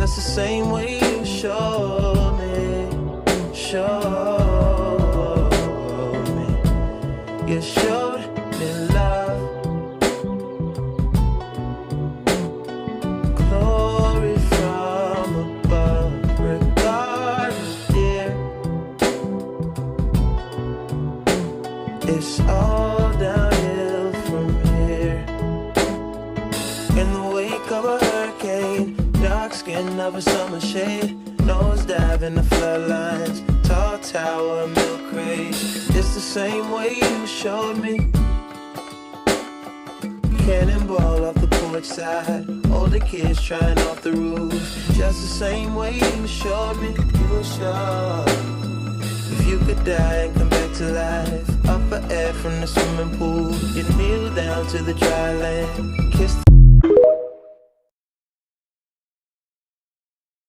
just the same way you showed me. You showed me love, glory from above. Regardless, dear, it's all downhill from here. In the wake of a hurricane, dark skin of a summer shade, nosedive in the floodlines, tall tower, milk crate. It's the same way you showed me. Cannonball off the porch side, older kids trying off the roof. Just the same way you showed me. You were sure if you could die and come back to life, up for air from the swimming pool, you kneel down to the dry land, kiss